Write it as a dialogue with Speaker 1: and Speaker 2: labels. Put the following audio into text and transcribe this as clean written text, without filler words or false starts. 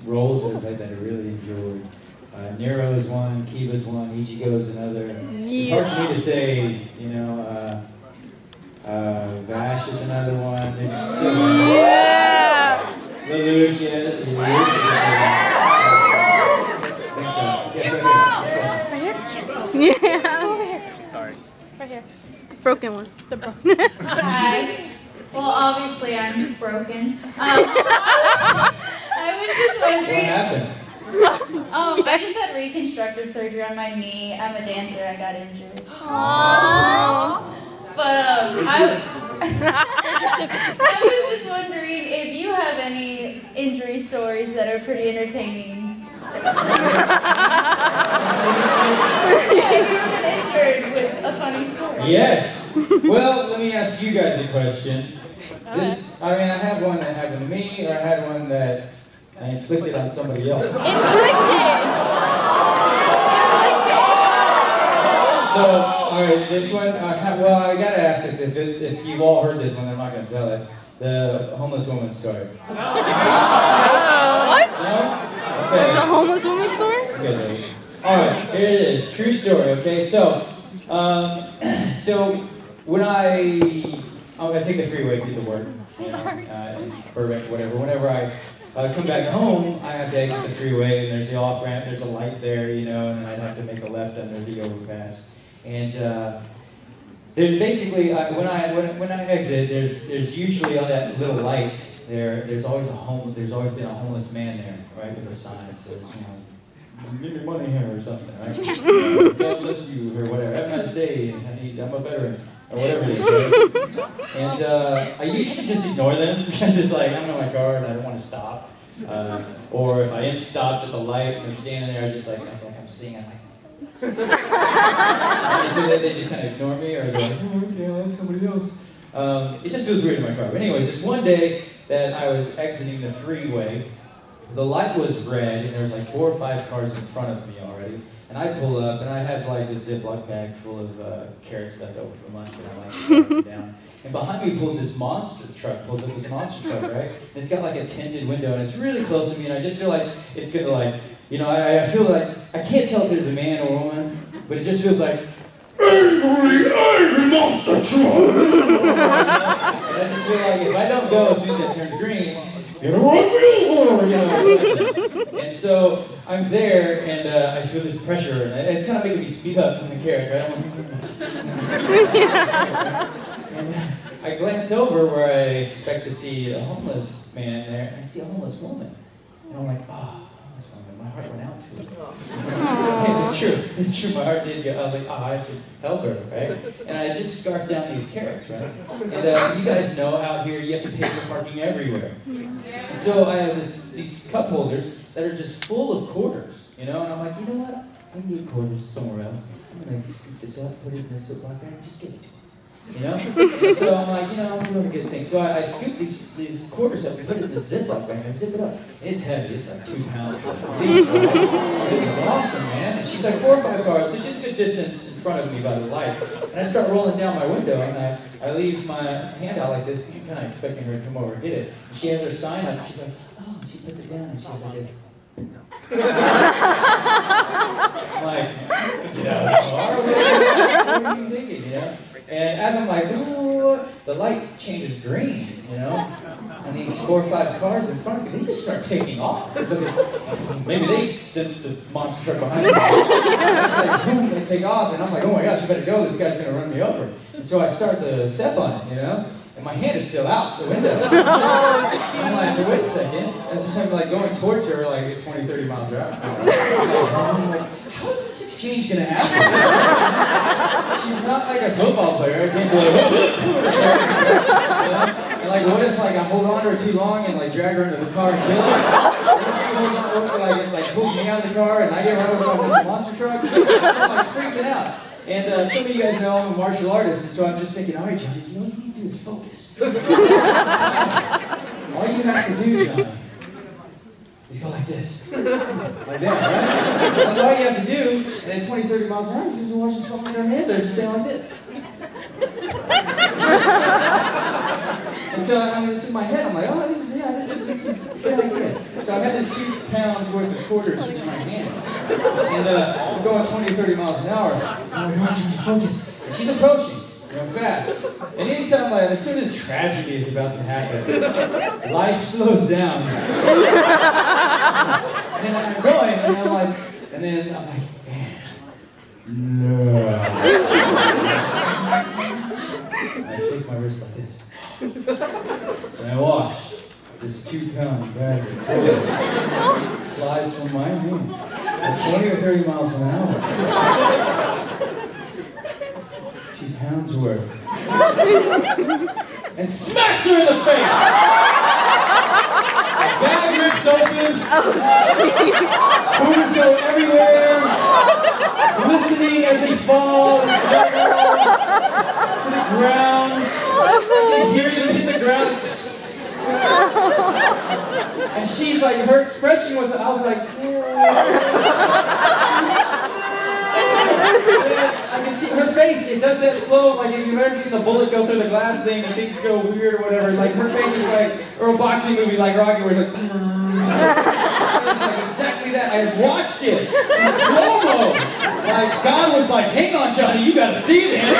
Speaker 1: roles that I played that I really enjoyed. Nero is one, Kiva's one, Ichigo is another. It's hard for me to say, you know, Vash is another one. There's just so many. Lelouch,
Speaker 2: yeah. Over here. Sorry. Right here. Broken one. The broken.
Speaker 3: Hi. Well, obviously I'm broken. I was just wondering.
Speaker 1: What happened?
Speaker 3: I just had reconstructive surgery on my knee. I'm a dancer. I got injured.
Speaker 2: Aww.
Speaker 3: But I was just wondering if you have any injury stories that are pretty entertaining. Have you ever been injured with a funny story?
Speaker 1: Yes. Well, let me ask you guys a question. This, I have one that happened to me, or I had one that I inflicted on somebody else.
Speaker 2: Inflicted!
Speaker 1: So, alright, this one, well, I gotta ask this. If you've all heard this one, I'm not gonna tell it. The homeless woman story.
Speaker 2: What?
Speaker 1: No? Okay.
Speaker 2: There's a homeless woman story?
Speaker 1: Okay, alright, here it is. True story, okay? So when I'm gonna take the freeway to get to work. Burbank, whatever. Whenever I come back home, I have to exit the freeway, and there's the off ramp, there's a light there, you know, and I'd have to make a left under the overpass. And then basically, when I exit, there's usually on that little light there's always been a homeless man there, right, with a sign that says, you know, give me money here or something, right? God bless you or whatever. Have a nice day. I'm a veteran. Or whatever it is, right? And I usually just ignore them because it's like, I'm in my car and I don't want to stop. Or if I am stopped at the light and they're standing there, I just like I'm seeing, I'm like, so that they just kind of ignore me or they're like, oh, okay, I'll ask somebody else. It just feels weird in my car. But anyways, this one day that I was exiting the freeway, the light was red and there was like 4 or 5 cars in front of me already. And I pull up, and I have like this Ziploc bag full of carrots left over from lunch, and I like it down. And behind me pulls up this monster truck, right? And it's got like a tinted window, and it's really close to me, and I just feel like it's gonna like, you know, I feel like, I can't tell if there's a man or a woman, but it just feels like, angry monster truck! And I just feel like if I don't go as soon as it turns green, it's gonna run me over, you know. And so I'm there, and I feel this pressure, and it's kind of making me speed up in the carrots, right? And I glance over where I expect to see a homeless man there, and I see a homeless woman. And I'm like, oh, homeless woman, my heart went out to her. It's true, my heart did go, I was like, I should help her, right? And I just scarfed down these carrots, right? And you guys know out here you have to pay for parking everywhere. And so I have these cup holders that are just full of quarters, you know? And I'm like, you know what? I need quarters somewhere else. I'm gonna scoop this up, put it in this Ziploc bag, and just give it to her. You know? And so I'm like, you know, I'm doing a good thing. So I scoop these quarters up and put it in this Ziploc bag and I zip it up. It's heavy, it's like 2 pounds. It's awesome, man. And she's like 4 or 5 cars, so she's a good distance in front of me by the light. And I start rolling down my window and I leave my hand out like this, kind of expecting her to come over and get it. And she has her sign up, and she's like, oh, she puts it down and she's like this. I'm like, get out of the car, what are you thinking, you know? And as I'm like, ooh, the light changes green, you know? And these 4 or 5 cars in front of me, they just start taking off. Maybe they sense the monster truck behind me. Like, boom, they take off, and I'm like, oh my gosh, you better go, this guy's gonna run me over. And so I start to step on it, you know? And my hand is still out the window. I'm like, wait a second. And sometimes like going towards her like at 20, 30 miles per hour. I'm like, how is this exchange gonna happen? She's not like a football player. I can't do it. And like, what if like I hold on to her too long and like drag her into the car and kill her? She holds on over, like pulls me out of the car and I get run over by this monster truck. So I'm like freaking out. And some of you guys know I'm a martial artist, and so I'm just thinking, all right, Johnny, you know what you need to do is focus. All you have to do, Johnny, is go like this. Like that, right? That's all you have to do. And at 20, 30 miles an hour, you just watch this phone with their hands, they're just saying like this. And so, I mean, this is my head, I'm like, oh, this is a good idea. So So I had this 2 pounds worth of quarters in my hand. And I'm going 20 or 30 miles an hour. And I'm like, focus. And she's approaching, fast. And anytime, like, as soon as tragedy is about to happen, life slows down. And then I'm going, and I'm like, man, no. I take my wrist like this. And I watch this 2 pound bag of quarters flies from my hand at 20 or 30 miles an hour. 2 pounds worth. And smacks her in the face! The bag rips open. Quarters go everywhere. Listening as they fall and circle to the ground. You hear them hit the ground. And she's like, her expression was, I was like, I can see her face, it does that slow, like if you've ever seen the bullet go through the glass thing and things go weird or whatever, like her face is like, or a boxing movie like Rocky where it's like, exactly that. I watched it in slow-mo. Like, God was like, hang on, Johnny, you gotta see this.